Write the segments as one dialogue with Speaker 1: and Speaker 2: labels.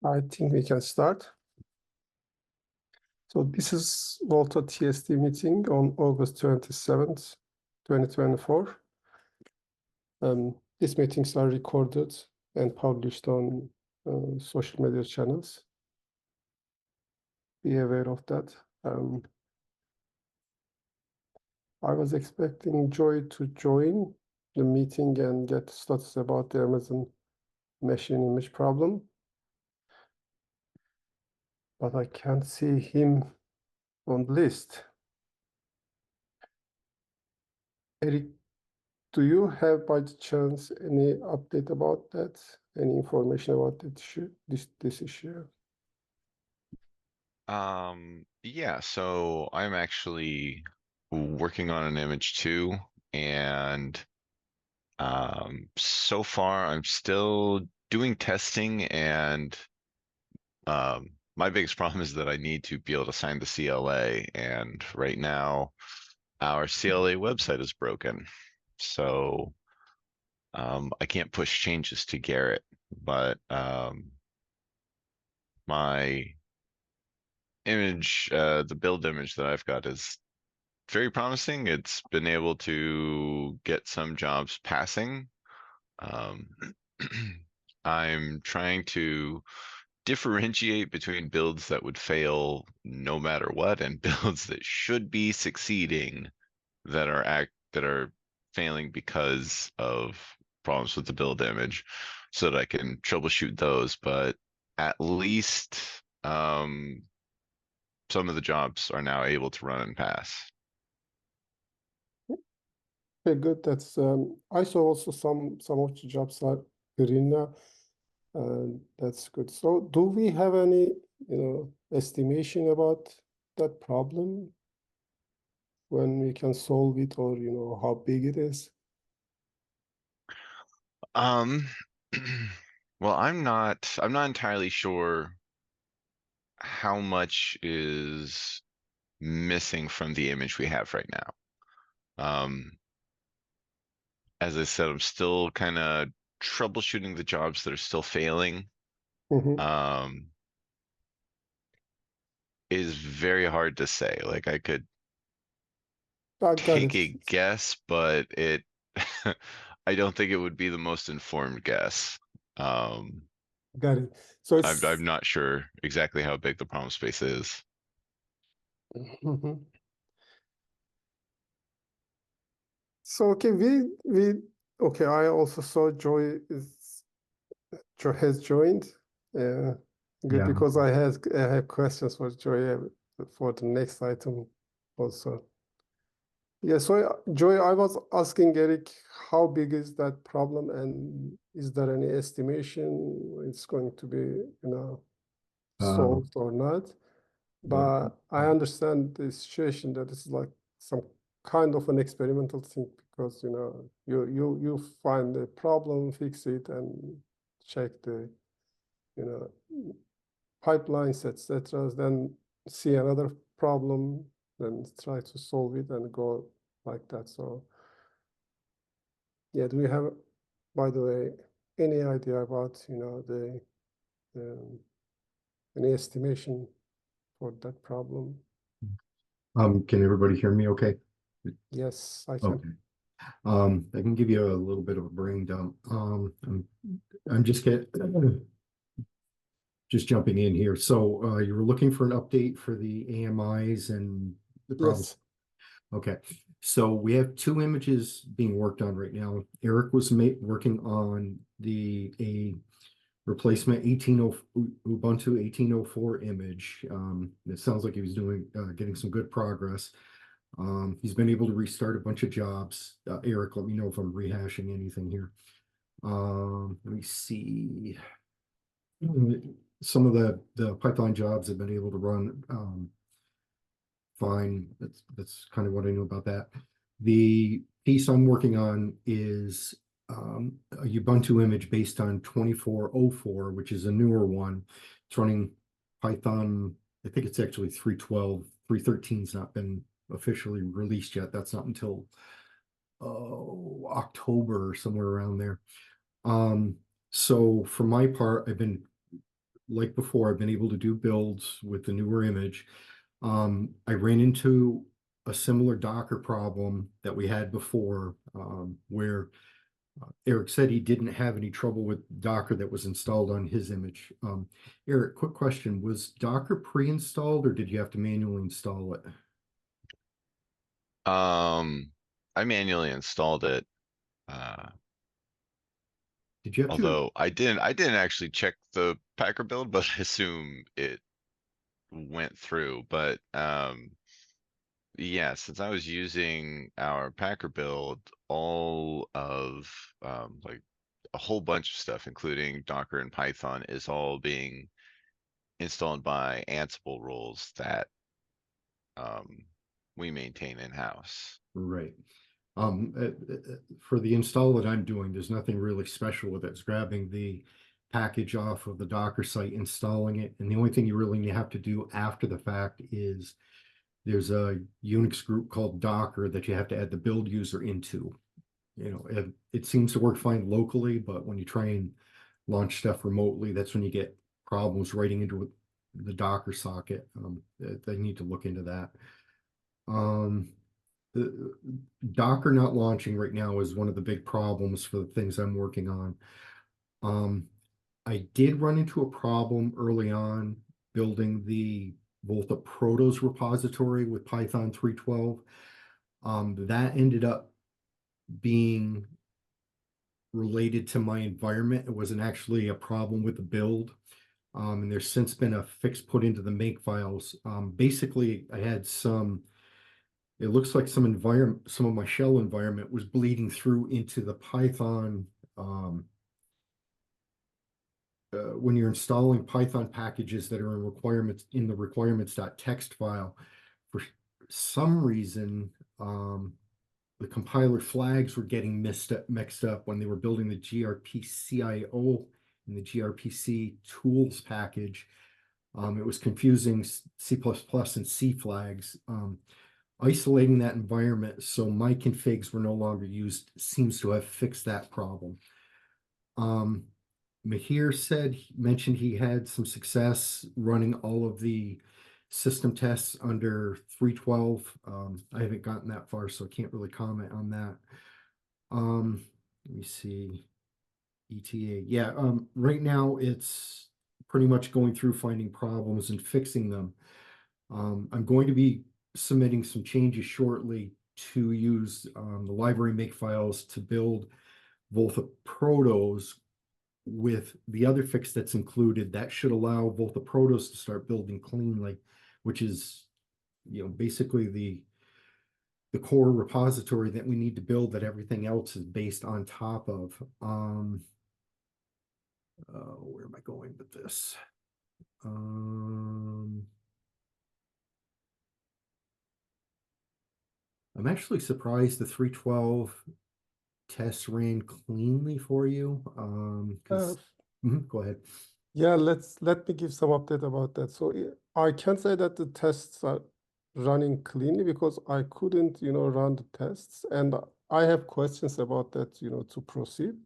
Speaker 1: I think we can start. So this is VOLTHA TST meeting on August 27th, 2024. These meetings are recorded and published on social media channels. Be aware of that. I was expecting Joy to join the meeting and get status about the Amazon machine image problem, but I can't see him on the list. Eric, do you have by chance any update about that? Any information about that issue, this issue?
Speaker 2: Yeah, so I'm actually working on an image too, and so far I'm still doing testing, and my biggest problem is that I need to be able to sign the CLA, and right now our CLA website is broken. So I can't push changes to Garrett, but my image, the build image that I've got is very promising. It's been able to get some jobs passing. Um, I'm trying to differentiate between builds that would fail no matter what and builds that should be succeeding that are failing because of problems with the build image, so that I can troubleshoot those. But at least some of the jobs are now able to run and pass.
Speaker 1: Okay, good. That's I saw also some of the jobs are green now, and that's good. So, do we have any estimation about that problem when we can solve it, or how big it is?
Speaker 2: Um, well, I'm not entirely sure how much is missing from the image we have right now. Um, as I said, I'm still kind of troubleshooting the jobs that are still failing.
Speaker 1: Mm-hmm.
Speaker 2: Um, is very hard to say. Like I could
Speaker 1: I got
Speaker 2: take
Speaker 1: it.
Speaker 2: a guess, but it I don't think it would be the most informed guess. Um,
Speaker 1: Got it. So
Speaker 2: I'm
Speaker 1: it's
Speaker 2: not sure exactly how big the problem space is.
Speaker 1: Mhm. So okay, we okay. I also saw Joy has joined. Yeah, good
Speaker 3: Yeah.
Speaker 1: because I have questions for Joy for the next item also. Yeah, so Joy, I was asking Eric, how big is that problem, and is there any estimation it's going to be,
Speaker 3: Um,
Speaker 1: solved or not?
Speaker 3: well,
Speaker 1: But I understand the situation that it's like some kind of an experimental thing because you find the problem, fix it, and check the you know pipelines, etc. Then see another problem, then try to solve it and go like that. So yeah, do you have, by the way, any idea about the um, any estimation for that problem?
Speaker 3: can everybody hear me okay?
Speaker 1: Yes, I can.
Speaker 3: Okay. I can give you a little bit of a brain dump. I'm just jumping in here. So, you were looking for an update for the AMIs and the problem.
Speaker 1: Yes.
Speaker 3: Okay. So we have two images being worked on right now. Eric was working on a replacement 1804 Ubuntu 1804 image. It sounds like he was getting some good progress. He's been able to restart a bunch of jobs. Eric, let me know if I'm rehashing anything here. Let me see. Some of the pipeline jobs have been able to run fine. That's kind of what I know about that. The piece I'm working on is a Ubuntu image based on 2404, which is a newer one. It's running Python. I think it's actually 3.12. 3.13's not been officially released yet. That's not until October or somewhere around there. So for my part, I've been like before, I've been able to do builds with the newer image. I ran into a similar Docker problem that we had before, where Eric said he didn't have any trouble with Docker that was installed on his image. Eric, quick question, was Docker pre-installed or did you have to manually install it?
Speaker 2: I manually installed it.
Speaker 3: Did you have to?
Speaker 2: Although I didn't actually check the Packer build, but I assume it went through. But yeah, since I was using our Packer build, all of like a whole bunch of stuff, including Docker and Python, is all being installed by Ansible rules that we maintain in-house.
Speaker 3: Right. For the install that I'm doing, there's nothing really special with it. It's grabbing the package off of the Docker site, installing it, and the only thing you really have to do after the fact is there's a Unix group called Docker that you have to add the build user into. You know, it seems to work fine locally, but when you try and launch stuff remotely, that's when you get problems writing into the Docker socket. They need to look into that. The Docker not launching right now is one of the big problems for the things I'm working on. I did run into a problem early on building the VOLTHA Protos repository with Python 3.12. That ended up being related to my environment. It wasn't actually a problem with the build. And there's since been a fix put into the make files. Basically, I had it looks like some of my shell environment was bleeding through into the Python. When you're installing Python packages that are in the requirements.txt file, for some reason, the compiler flags were getting mixed up when they were building the grpcio and the grpc tools package. It was confusing C++ and C flags. Isolating that environment so my configs were no longer used seems to have fixed that problem. Mahir mentioned he had some success running all of the system tests under 3.12. I haven't gotten that far, so I can't really comment on that. Let me see. ETA. Yeah, right now it's pretty much going through finding problems and fixing them. I'm going to be submitting some changes shortly to use the library makefiles to build VOLTHA Protos with the other fix that's included. That should allow VOLTHA Protos to start building cleanly, which is, you know, basically the core repository that we need to build that everything else is based on top of. Where am I going with this? I'm actually surprised the 3.12 test ran cleanly for you. Go ahead.
Speaker 1: Yeah, let me give some update about that. So I can't say that the tests are running cleanly because I couldn't, run the tests, and I have questions about that, to proceed.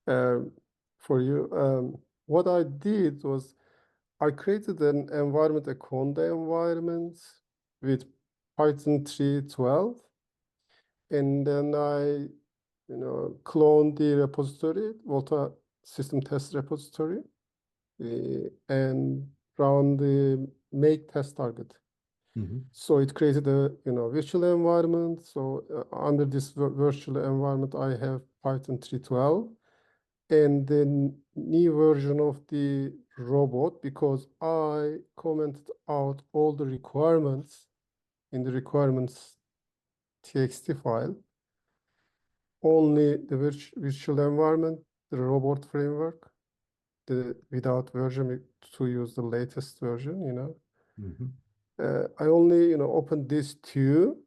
Speaker 1: For you, what I did was I created an environment, a Conda environment with Python 3.12, and then I, cloned the repository, VOLTHA system test repository, and run the make test target. So it created a virtual environment. So under this virtual environment, I have Python 3.12 and the new version of the robot, because I commented out all the requirements in the requirements txt file. Only the virtual environment, the robot framework, without version to use the latest version, I only, opened these two.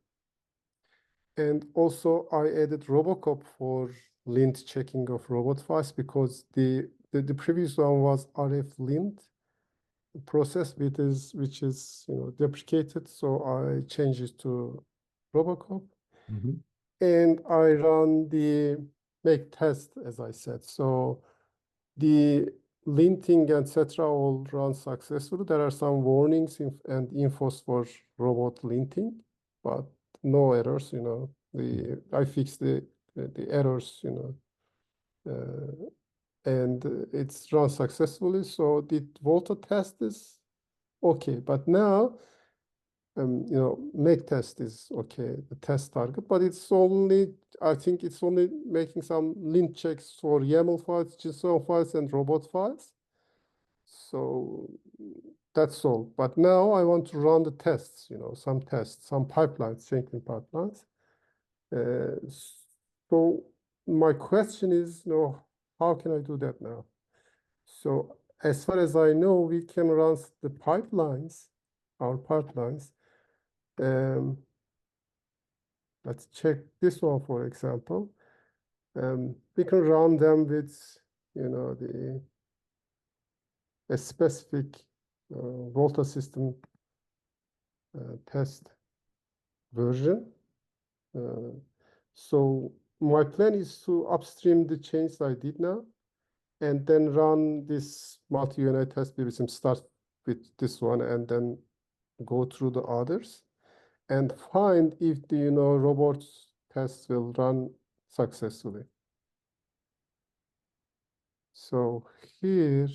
Speaker 1: And also I added Robocop for lint checking of robot files, because the previous one was RF lint process, which is deprecated. So I changed it to Robocop. And I run the make test, as I said. So the linting, etc., all run successfully. There are some warnings and infos for robot linting, but no errors. You know, I fixed the errors. You know, and it's run successfully. So the VOLTHA test is okay, but now you know, make test is okay, the test target, but it's only, I think it's only making some lint checks for YAML files, JSON files, and robot files. So that's all. But now I want to run the tests, you know, some tests, some pipelines, Jenkins pipelines. So my question is, you know, how can I do that now? So as far as I know, we can run the pipelines, our pipelines. Let's check this one, for example. We can run them with, you know, a specific VOLTHA system test version. So my plan is to upstream the changes I did now, and then run this multi-unit test. We will start with this one and then go through the others and find if the, you know, robots tests will run successfully. So here,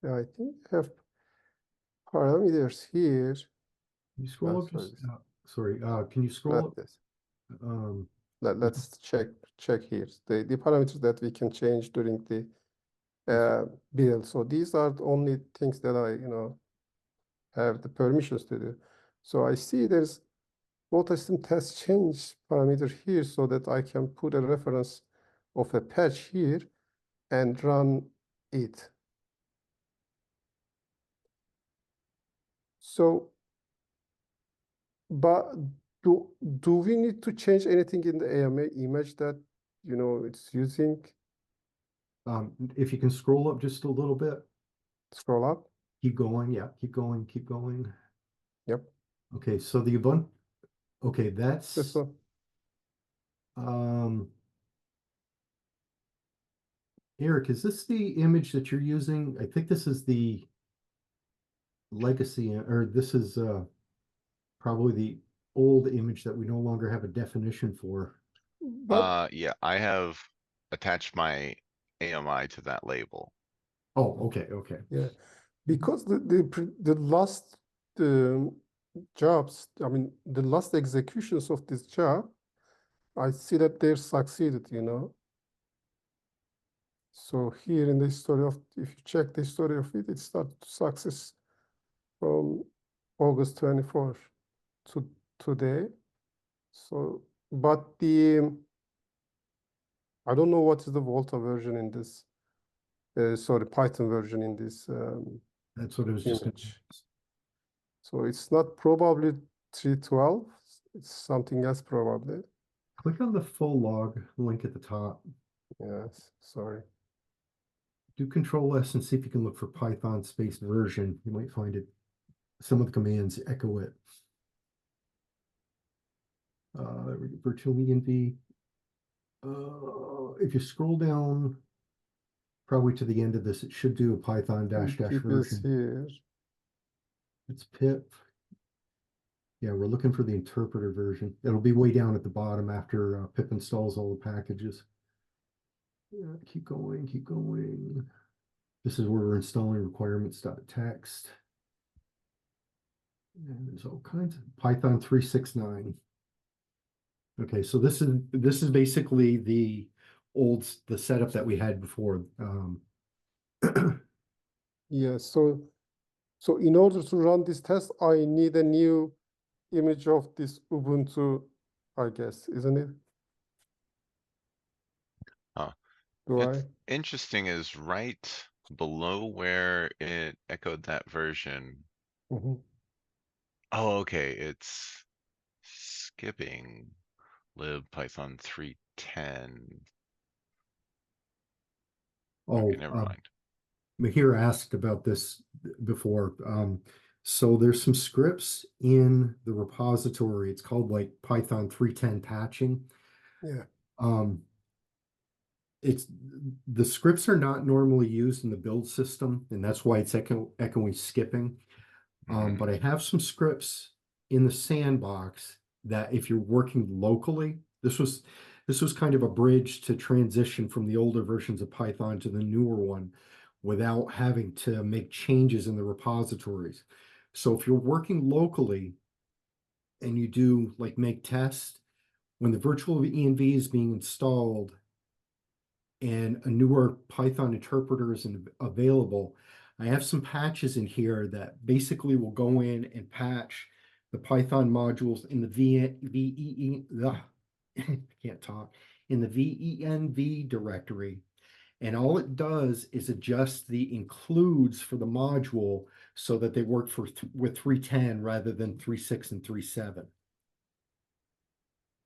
Speaker 1: I think I have parameters here.
Speaker 3: You scroll up
Speaker 1: sorry,
Speaker 3: just, sorry, can you scroll
Speaker 1: not
Speaker 3: up?
Speaker 1: this.
Speaker 3: Um,
Speaker 1: Let's check here. The parameters that we can change during the build. So these are the only things that I, you know, have the permissions to do. So I see there's VOLTHA system test change parameter here so that I can put a reference of a patch here and run it. So, but do we need to change anything in the AMA image that, you know, it's using?
Speaker 3: if you can scroll up just a little bit,
Speaker 1: Scroll up.
Speaker 3: keep going, yeah, keep going, keep going.
Speaker 1: Yep.
Speaker 3: Okay, so the Ubuntu, okay,
Speaker 1: This
Speaker 3: that's,
Speaker 1: one.
Speaker 3: Eric, is this the image that you're using? I think this is the legacy, or this is probably the old image that we no longer have a definition for.
Speaker 1: But
Speaker 2: Yeah, I have attached my AMI to that label.
Speaker 3: Oh, okay, okay.
Speaker 1: yeah, because the last jobs, I mean, the last executions of this job, I see that they're succeeded, you know. So here in the history of, if you check the history of it, it started to success from August 24 to today. So, but I don't know what is the VOLTHA version in this, sorry, Python version in this
Speaker 3: That's what I was just gonna.
Speaker 1: image. So it's not probably 312, it's something else probably.
Speaker 3: Click on the full log link at the top.
Speaker 1: Yes, sorry.
Speaker 3: Do Control S and see if you can look for Python space version. You might find it. Some of the commands echo it. Virtual env. If you scroll down, probably to the end of this, it should do a Python dash
Speaker 1: Keep
Speaker 3: version.
Speaker 1: here.
Speaker 3: It's pip. Yeah, we're looking for the interpreter version. It'll be way down at the bottom after pip installs all the packages. Yeah, keep going, keep going. This is where we're installing requirements.txt. And there's all kinds of Python 369. Okay, so this is basically the setup that we had before.
Speaker 1: Yes, so in order to run this test, I need a new image of this Ubuntu, I guess, isn't it? Do
Speaker 2: It's
Speaker 1: I?
Speaker 2: interesting is right below where it echoed that version.
Speaker 1: Mhm.
Speaker 2: Oh, okay, it's skipping lib python 3 310.
Speaker 3: Oh,
Speaker 2: Okay, never mind.
Speaker 3: Mahir asked about this before. So there's some scripts in the repository. It's called like Python 310 patching.
Speaker 1: Yeah.
Speaker 3: It's the scripts are not normally used in the build system, and that's why it's echoing skipping. But I have some scripts in the sandbox that if you're working locally, this was kind of a bridge to transition from the older versions of Python to the newer one without having to make changes in the repositories. So if you're working locally and you do like make test, when the virtual env is being installed and a newer Python interpreter is available, I have some patches in here that basically will go in and patch the Python modules in the can't talk, in the VENV directory. And all it does is adjust the includes for the module so that they work with 310 rather than 3.6 and 3.7.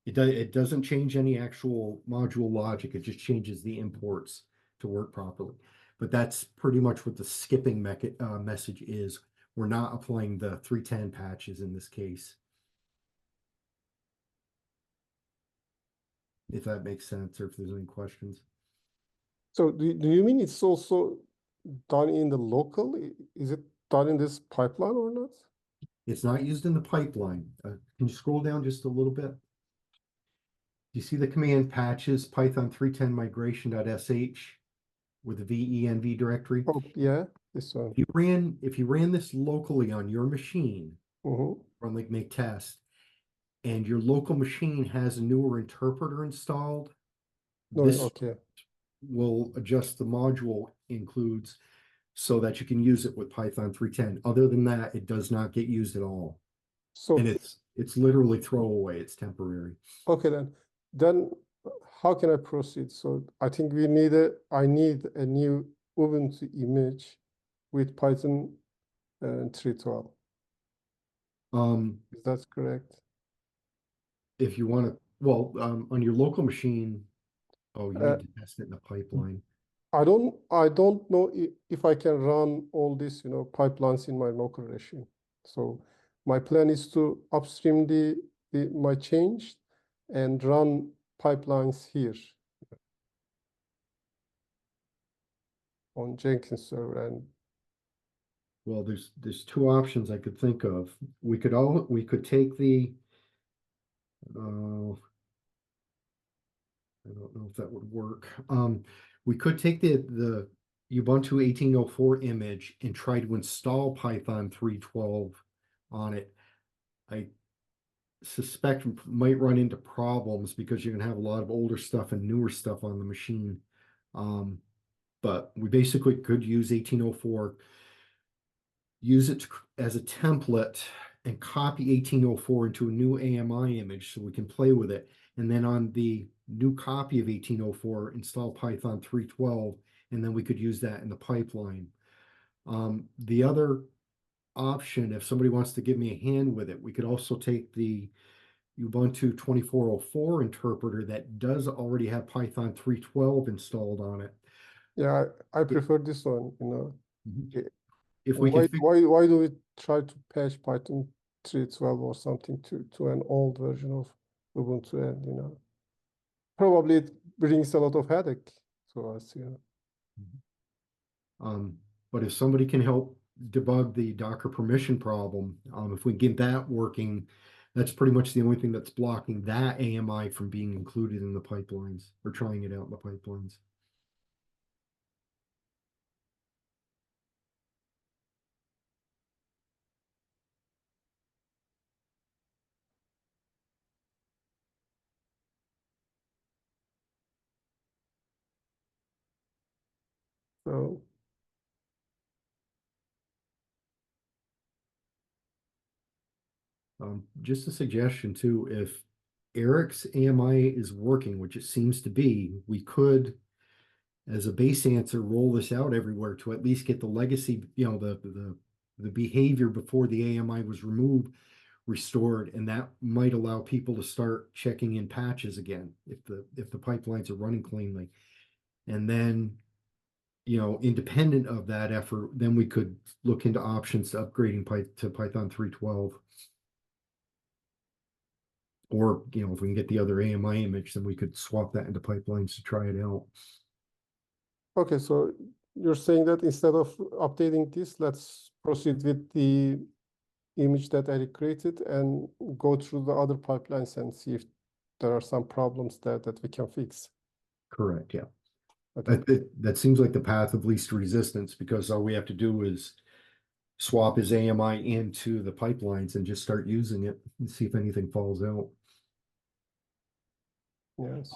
Speaker 3: It doesn't change any actual module logic. It just changes the imports to work properly. But that's pretty much what the skipping message is. We're not applying the 310 patches in this case. If that makes sense, or if there's any questions.
Speaker 1: So do you mean it's also done in the local? Is it done in this pipeline or not?
Speaker 3: It's not used in the pipeline. Can you scroll down just a little bit? You see the command patches Python 310 migration.sh with the VENV directory?
Speaker 1: Oh, yeah, this one.
Speaker 3: If you ran this locally on your machine,
Speaker 1: Mm-hmm.
Speaker 3: run like make test, and your local machine has a newer interpreter installed,
Speaker 1: No,
Speaker 3: this
Speaker 1: okay.
Speaker 3: will adjust the module includes so that you can use it with Python 310. Other than that, it does not get used at all.
Speaker 1: So
Speaker 3: And it's literally throwaway. It's temporary.
Speaker 1: okay then how can I proceed? So I think I need a new Ubuntu image with Python 3.12. Is that correct?
Speaker 3: If you want to, well, on your local machine, oh, you
Speaker 1: Uh,
Speaker 3: need to test it in the pipeline.
Speaker 1: I don't know if I can run all these, pipelines in my local machine. So my plan is to upstream my change and run pipelines here on Jenkins server. And
Speaker 3: Well, there's two options I could think of. We could take the I don't know if that would work. We could take the Ubuntu 18.04 image and try to install Python 3.12 on it. I suspect we might run into problems because you're gonna have a lot of older stuff and newer stuff on the machine. But we basically could use 18.04, use it as a template and copy 18.04 into a new AMI image so we can play with it. And then on the new copy of 18.04, install Python 3.12, and then we could use that in the pipeline. The other option, if somebody wants to give me a hand with it, we could also take the Ubuntu 24.04 interpreter that does already have Python 3.12 installed on it.
Speaker 1: yeah, I prefer this one,
Speaker 3: If we can
Speaker 1: Why do we try to patch Python 3.12 or something to an old version of Ubuntu? And probably it brings a lot of headache to us.
Speaker 3: But if somebody can help debug the Docker permission problem, if we get that working, that's pretty much the only thing that's blocking that AMI from being included in the pipelines or trying it out in the pipelines.
Speaker 1: So
Speaker 3: Just a suggestion too, if Eric's AMI is working, which it seems to be, we could, as a base answer, roll this out everywhere to at least get the legacy, the behavior before the AMI was removed restored, and that might allow people to start checking in patches again if the pipelines are running cleanly. And then, independent of that effort, then we could look into options to upgrading to Python 3.12. Or, if we can get the other AMI image, then we could swap that into pipelines to try it out.
Speaker 1: Okay, so you're saying that instead of updating this, let's proceed with the image that Eric created and go through the other pipelines and see if there are some problems there that we can fix.
Speaker 3: Correct, yeah.
Speaker 1: Okay.
Speaker 3: That seems like the path of least resistance, because all we have to do is swap his AMI into the pipelines and just start using it and see if anything falls out.
Speaker 1: Yes.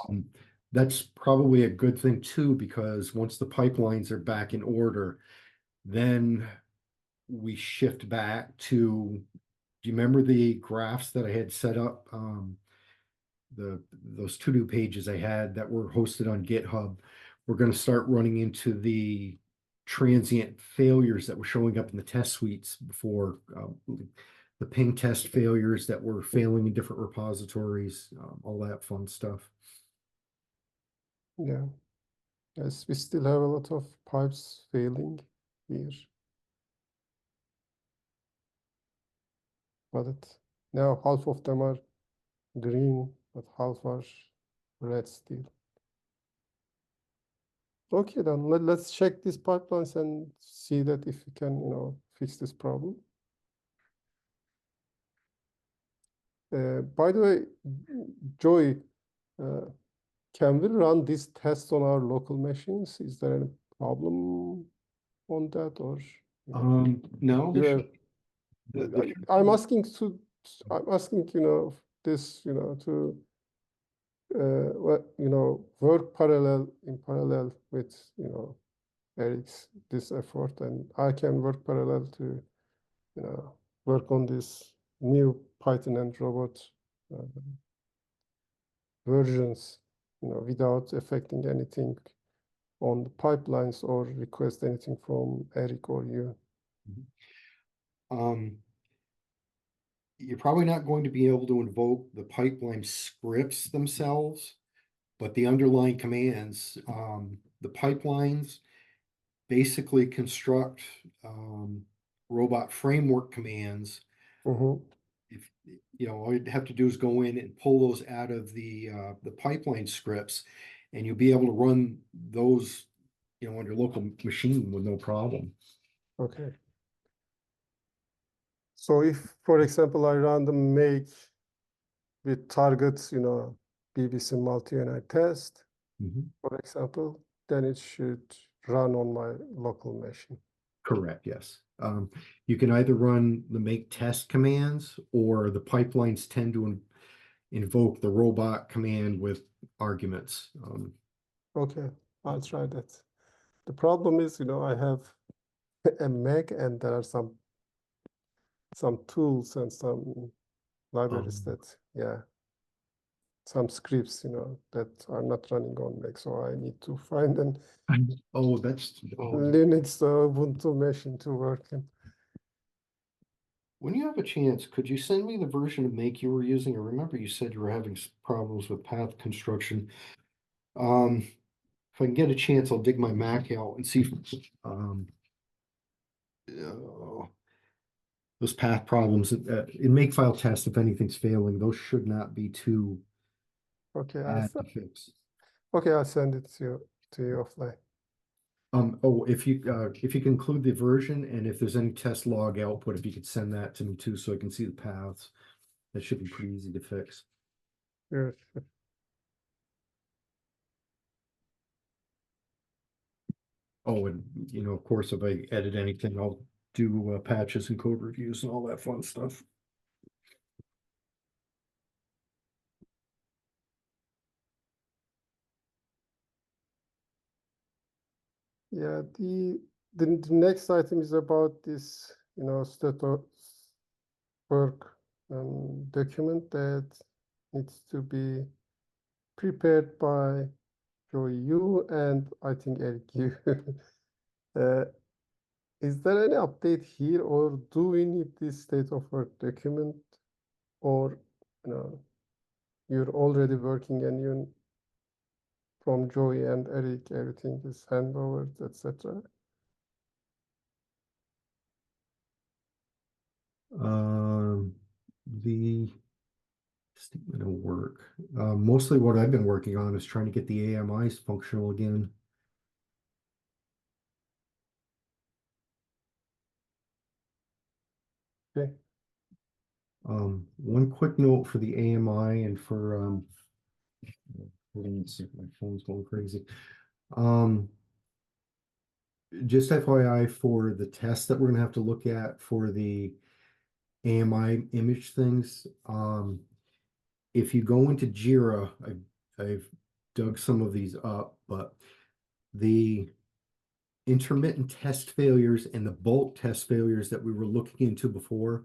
Speaker 3: That's probably a good thing too, because once the pipelines are back in order, then we shift back to, do you remember the graphs that I had set up? Those to-do pages I had that were hosted on GitHub. We're going to start running into the transient failures that were showing up in the test suites before, the ping test failures that were failing in different repositories, all that fun stuff.
Speaker 1: Yeah. Yes, we still have a lot of pipes failing here. But now half of them are green, but half are red still. Okay, then let's check these pipelines and see that if we can, fix this problem. By the way, Joey, can we run this test on our local machines? Is there any problem on that, or
Speaker 3: No,
Speaker 1: you have,
Speaker 3: the-
Speaker 1: I'm asking this, to work in parallel with, Eric's this effort, and I can work parallel to, work on this new Python and robot versions, without affecting anything on the pipelines or request anything from Eric or you.
Speaker 3: You're probably not going to be able to invoke the pipeline scripts themselves, but the underlying commands, the pipelines basically construct robot framework commands.
Speaker 1: Mm-hmm.
Speaker 3: If all you'd have to do is go in and pull those out of the pipeline scripts, and you'll be able to run those on your local machine with no problem.
Speaker 1: Okay. So if, for example, I run the make with targets, BBC multi-unit test, for example, then it should run on my local machine.
Speaker 3: Correct, yes. You can either run the make test commands, or the pipelines tend to invoke the robot command with arguments.
Speaker 1: Okay, I'll try that. The problem is, I have a Mac and there are some tools and some libraries that, some scripts, that are not running on Mac. So I need to find an Linux or Ubuntu machine to work in.
Speaker 3: When you have a chance, could you send me the version of Make you were using? I remember you said you were having problems with path construction. If I can get a chance, I'll dig my Mac out and see if those path problems in Makefile test, if anything's failing, those should not be too bad to fix.
Speaker 1: Okay, I'll send it to you offline.
Speaker 3: If you can include the version, and if there's any test log output, if you could send that to me too, so I can see the paths, that should be pretty easy to fix.
Speaker 1: Yes.
Speaker 3: Oh, and of course, if I edit anything, I'll do patches and code reviews and all that fun stuff.
Speaker 1: Yeah, the next item is about this, state of work document that needs to be prepared by Joey, you, and I think Eric, you. Is there any update here, or do we need this state of work document or you're already working and you from Joey and Eric everything is handover, etc.
Speaker 3: The statement of work. Mostly what I've been working on is trying to get the AMIs functional again.
Speaker 1: Okay.
Speaker 3: One quick note for the AMI and for hold on a second, my phone's going crazy. Just FYI for the test that we're gonna have to look at for the AMI image things. If you go into Jira, I've dug some of these up, but the intermittent test failures and the bulk test failures that we were looking into before,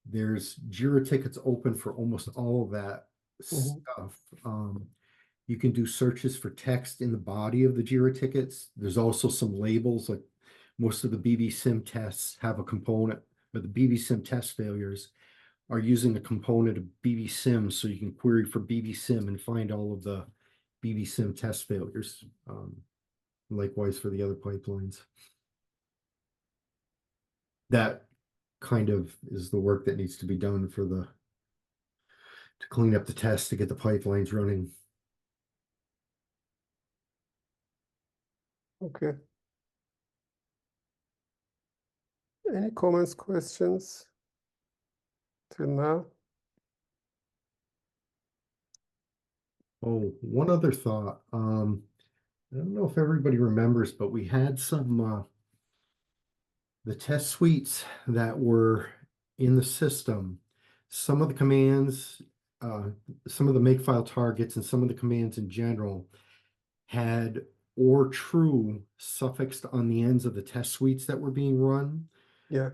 Speaker 3: there's Jira tickets open for almost all of that stuff. You can do searches for text in the body of the Jira tickets. There's also some labels, like most of the BB-Sim tests have a component, but the BB-Sim test failures are using a component of BB-Sim, so you can query for BB-Sim and find all of the BB-Sim test failures. Likewise for the other pipelines. That kind of is the work that needs to be done for to clean up the tests to get the pipelines running.
Speaker 1: Okay. Any comments, questions till now?
Speaker 3: Oh, one other thought. I don't know if everybody remembers, but we had some the test suites that were in the system. Some of the commands, some of the makefile targets and some of the commands in general had or true suffixed on the ends of the test suites that were being run.
Speaker 1: Yeah.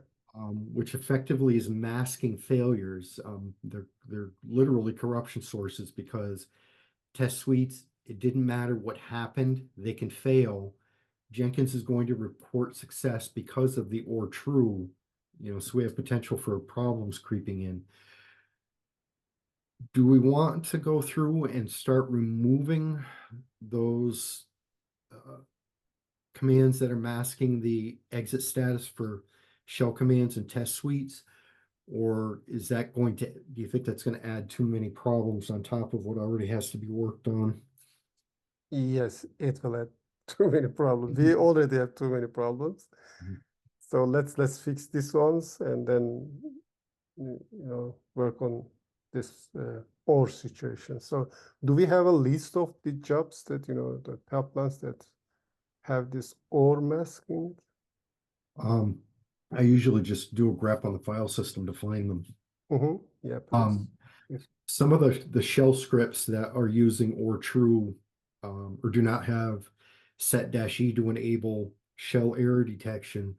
Speaker 3: Which effectively is masking failures. They're literally corruption sources, because test suites, it didn't matter what happened, they can fail. Jenkins is going to report success because of the or true, so we have potential for problems creeping in. Do we want to go through and start removing those commands that are masking the exit status for shell commands and test suites? Or is that do you think that's going to add too many problems on top of what already has to be worked on?
Speaker 1: Yes, it will add too many problems. We already have too many problems. So let's fix these ones and then work on this or situation. So do we have a list of the jobs that the pipelines that have this or masking?
Speaker 3: I usually just do a grep on the file system to find them.
Speaker 1: Yeah, please. Yes.
Speaker 3: Some of the shell scripts that are using or true or do not have set-e to enable shell error detection,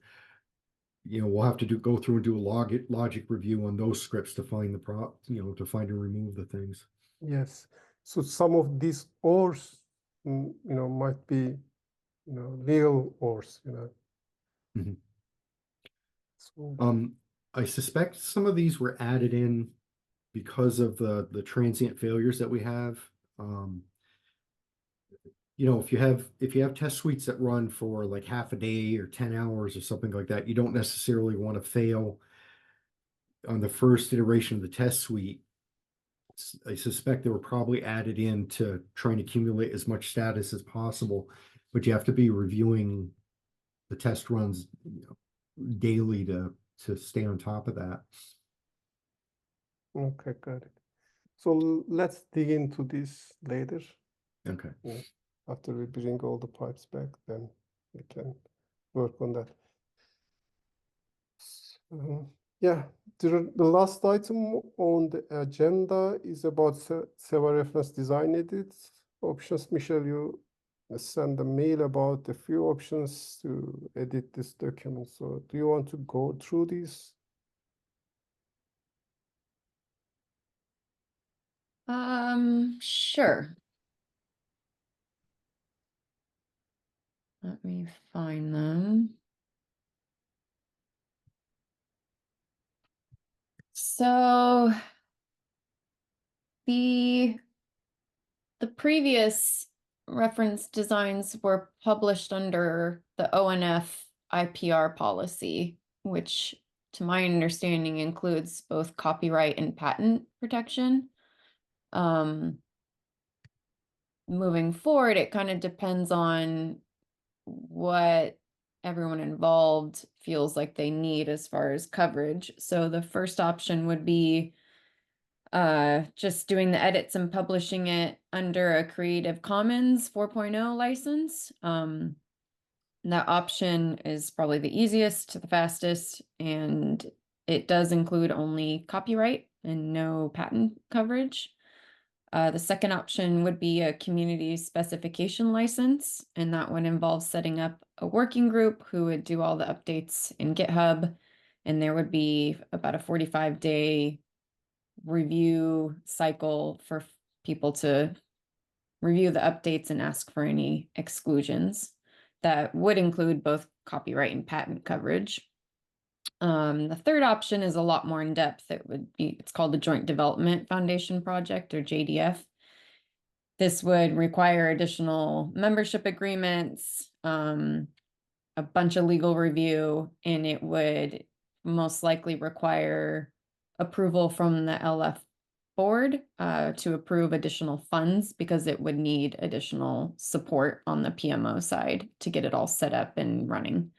Speaker 3: we'll have to go through and do a logic review on those scripts to find to find and remove the things.
Speaker 1: Yes. So some of these ors, might be, legal ors, So
Speaker 3: I suspect some of these were added in because of the transient failures that we have. If you have test suites that run for like half a day or 10 hours or something like that, you don't necessarily want to fail on the first iteration of the test suite. I suspect they were probably added in to try and accumulate as much status as possible, but you have to be reviewing the test runs daily to stay on top of that.
Speaker 1: Okay, got it. So let's dig into this later.
Speaker 3: Okay.
Speaker 1: After we bring all the pipes back, then we can work on that. Yeah, the last item on the agenda is about server reference design edits options. Michelle, you send a mail about a few options to edit this document. So do you want to go through these?
Speaker 4: Sure. Let me find them. So The previous reference designs were published under the ONF IPR policy, which to my understanding includes both copyright and patent protection. Moving forward, it kind of depends on what everyone involved feels like they need as far as coverage. So the first option would be just doing the edits and publishing it under a Creative Commons 4.0 license. That option is probably the easiest, the fastest, and it does include only copyright and no patent coverage. The second option would be a community specification license, and that would involve setting up a working group who would do all the updates in GitHub, and there would be about a 45-day review cycle for people to review the updates and ask for any exclusions. That would include both copyright and patent coverage. The third option is a lot more in depth. It's called the Joint Development Foundation Project, or JDF. This would require additional membership agreements, a bunch of legal review, and it would most likely require approval from the LF board to approve additional funds, because it would need additional support on the PMO side to get it all set up and running.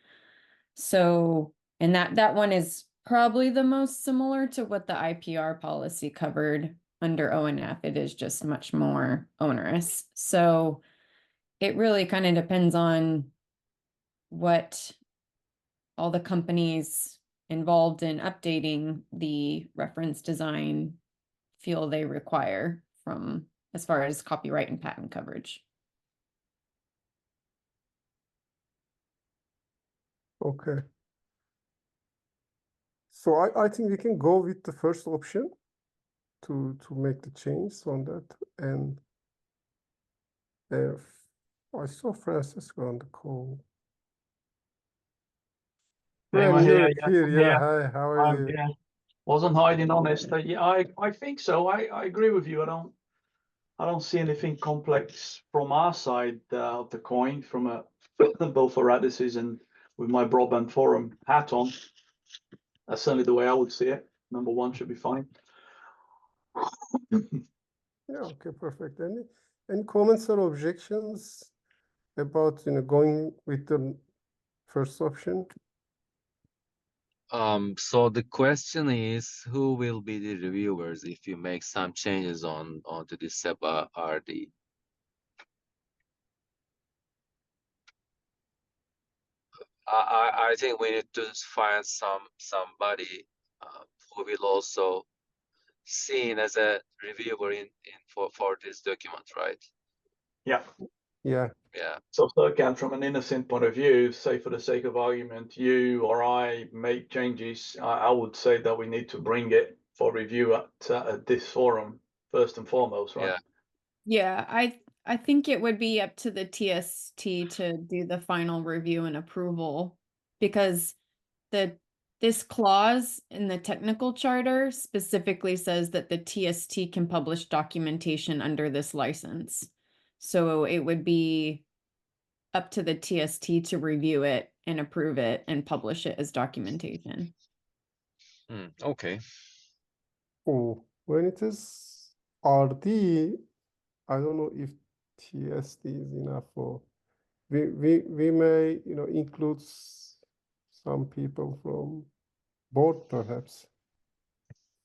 Speaker 4: So, and that one is probably the most similar to what the IPR policy covered under ONF. It is just much more onerous. So it really kind of depends on what all the companies involved in updating the reference design feel they require from as far as copyright and patent coverage.
Speaker 1: Okay. So I think we can go with the first option to make the change on that. And if I saw Francisco on the call.
Speaker 5: Same
Speaker 1: Fran, you're
Speaker 5: here, yeah,
Speaker 1: here.
Speaker 5: I'm
Speaker 1: Yeah,
Speaker 5: here.
Speaker 1: hi, how are you?
Speaker 5: Yeah, wasn't hiding honest. Yeah, I think so. I agree with you. I don't see anything complex from our side of the coin, from a both for Radis's and with my broadband forum hat on. That's certainly the way I would see it. Number one should be fine.
Speaker 1: Yeah, okay, perfect. Any comments or objections about going with the first option?
Speaker 6: So the question is, who will be the reviewers if you make some changes onto the SEPA RD? I think we need to find somebody who will also seen as a reviewer in for this document, right?
Speaker 5: Yeah.
Speaker 1: Yeah.
Speaker 6: Yeah.
Speaker 5: So again, from an innocent point of view, say for the sake of argument, you or I make changes, I would say that we need to bring it for review at this forum first and foremost, right?
Speaker 6: Yeah.
Speaker 4: Yeah, I think it would be up to the TST to do the final review and approval, because this clause in the technical charter specifically says that the TST can publish documentation under this license. So it would be up to the TST to review it and approve it and publish it as documentation.
Speaker 6: Okay.
Speaker 1: Oh, when it is RD, I don't know if TSD is enough for. We may include some people from board perhaps.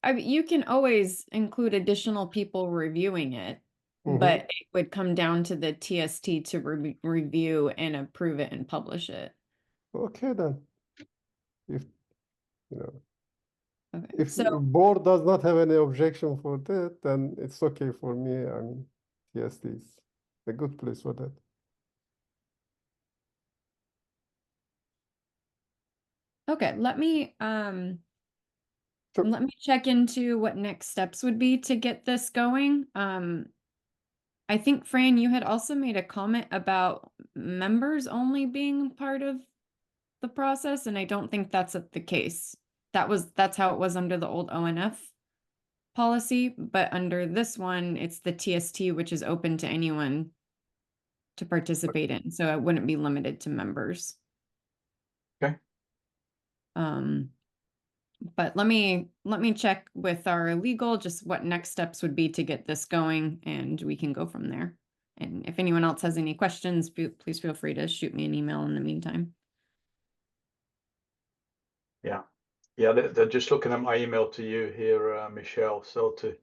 Speaker 4: I mean, you can always include additional people reviewing it, but it would come down to the TST to review and approve it and publish it.
Speaker 1: Okay then. If
Speaker 4: Okay.
Speaker 1: if
Speaker 4: So
Speaker 1: the board does not have any objection for that, then it's okay for me. I mean, TSD is a good place for that.
Speaker 4: okay, let me check into what next steps would be to get this going. I think, Fran, you had also made a comment about members only being part of the process, and I don't think that's the case. That's how it was under the old ONF. policy, but under this one, it's the TST, which is open to anyone to participate in, so it wouldn't be limited to members.
Speaker 5: Okay.
Speaker 4: But let me check with our legal, just what next steps would be to get this going, and we can go from there. And if anyone else has any questions, please feel free to shoot me an email in the meantime.
Speaker 5: Yeah. Yeah, they're just looking at my email to you here, Michelle. So to,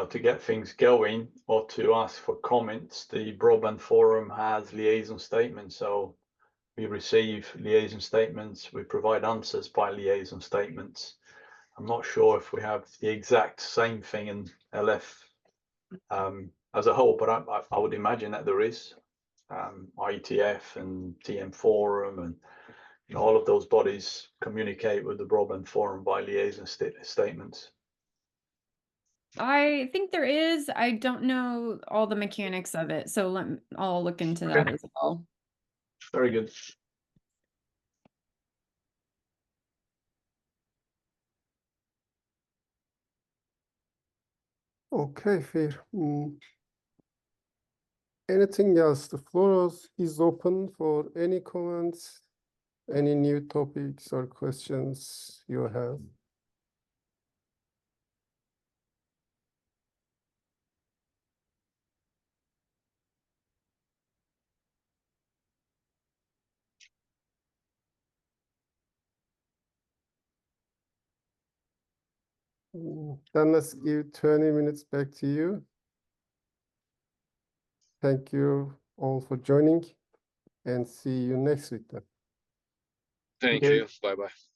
Speaker 5: to get things going or to ask for comments, the Broadband Forum has liaison statements. So we receive liaison statements, we provide answers by liaison statements. I'm not sure if we have the exact same thing in LF as a whole, but I would imagine that there is. IETF and TM Forum and all of those bodies communicate with the Broadband Forum by liaison statements.
Speaker 4: I think there is. I don't know all the mechanics of it, so I'll look into that as well.
Speaker 5: Very good.
Speaker 1: Okay, fair. Anything else? The floor is open for any comments, any new topics or questions you have. Then let's give 20 minutes back to you. Thank you all for joining and see you next week then.
Speaker 6: Thank
Speaker 5: you.
Speaker 6: you. Bye bye.